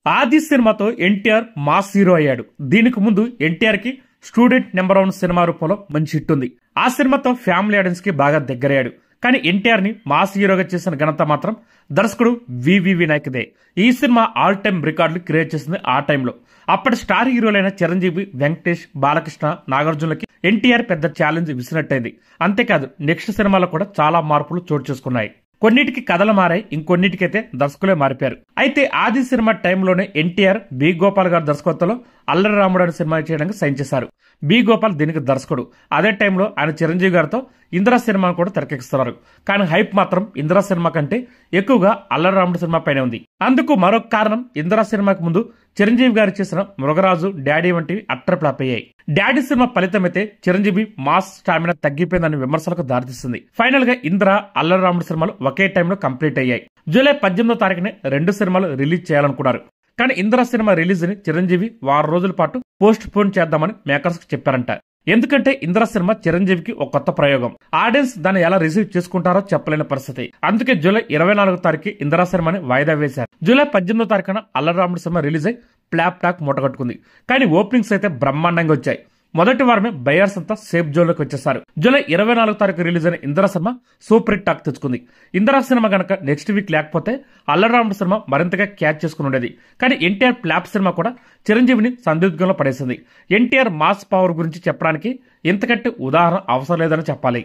ఆది సినిమాతో NTR mass hero అయ్యాడు. దీనికి ముందు ఎన్టీఆర్ కి స్టూడెంట్ నెంబర్ 1 సినిమా రూపంలో మంచి హిట్ ఉంది. ఆ సినిమాతో ఫ్యామిలీ ఆడియన్స్ కి బాగా దగ్గరయ్యాడు. కానీ ఎన్టీఆర్ ని మాస్ హీరోగా చేసిన ఘనత మాత్రం దర్శకుడు వివి వినాయక్దే. ఈ సినిమా ఆల్ టైమ్ రికార్డులు క్రియేట్ చేసింది ఆ టైంలో. అప్పటి స్టార్ హీరోలైన చిరంజీవి, వెంకటేష్, బాలకృష్ణ, నాగార్జునలకి ఎన్టీఆర్ పెద్ద ఛాలెంజ్ విసినట్టయింది. అంతేకాదు నెక్స్ట్ సినిమాలో కూడా చాలా మార్పులు చోటు చేసుకున్నాయి. కొన్నిటికి కథలు మారాయి, ఇంకొన్నిటికైతే దర్శకులే మారిపోయారు. అయితే ఆది సినిమా టైంలోనే ఎన్టీఆర్ బి గోపాల్ గారి దర్శకత్వంలో అల్లరి రాముడు అనే సినిమా చేయడానికి సైన్ చేశారు. బి గోపాల్ దీనికి దర్శకుడు. అదే టైంలో ఆయన చిరంజీవి గారితో ఇందిరా సినిమాను కూడా తెరకెక్కిస్తున్నారు. కానీ హైప్ మాత్రం ఇందిరా సినిమా కంటే ఎక్కువగా అల్లరి రాముడు సినిమా పైన ఉంది. అందుకు మరొక కారణం, ఇందిరా సినిమాకి ముందు చిరంజీవి గారు చేసిన మృగరాజు, డాడీ వంటివి అట్టర్ ఫ్లాప్ అయ్యాయి. డాడీ సినిమా ఫలితమైతే చిరంజీవి మాస్ స్టామినా తగ్గిపోయిందని విమర్శలకు దారితీస్తుంది. ఫైనల్ గా ఇందిరా, అల్లరి రాముడు సినిమాలు ఒకే టైంలో కంప్లీట్ అయ్యాయి. జూలై 18వ తారీఖునే 2 సినిమాలు రిలీజ్ చేయాలనుకున్నారు. కానీ ఇందిరా సినిమా రిలీజ్ ని చిరంజీవి వారం రోజుల పాటు పోస్ట్ పోన్ చేద్దామని మేకర్స్ కి చెప్పారంట. ఎందుకంటే ఇందిరా సినిమా చిరంజీవికి ఒక కొత్త ప్రయోగం. ఆడియన్స్ దాన్ని ఎలా రిసీవ్ చేసుకుంటారో చెప్పలేని పరిస్థితి. అందుకే జూలై 24వ తారీఖు ఇందిరా సినిమాని వాయిదా వేశారు. జూలై 18వ తారీఖున అల్లరి రాముడు సినిమా రిలీజ్ అయి ప్లాప్ టాక్ మూటగట్టుకుంది. కానీ ఓపెనింగ్స్ అయితే బ్రహ్మాండంగా వచ్చాయి. మొదటి వారమే బయర్స్ అంతా సేఫ్ జోన్ లోకి వచ్చేసారు. జూలై 24వ తారీఖు రిలీజ్ అయిన Indira cinema super hit talk తెచ్చుకుంది. ఇందిరా సినిమా గనక నెక్స్ట్ వీక్ లేకపోతే అల్లరి రాముడు సినిమా మరింతగా క్యాచ్ చేసుకుని ఉండేది. కానీ ఎన్టీఆర్ ప్లాప్ సినిమా కూడా చిరంజీవిని సందిగ్ధంలో పడేసింది. ఎన్టీఆర్ మాస్ పవర్ గురించి చెప్పడానికి ఇంతకంటే ఉదాహరణ అవసరం లేదని చెప్పాలి.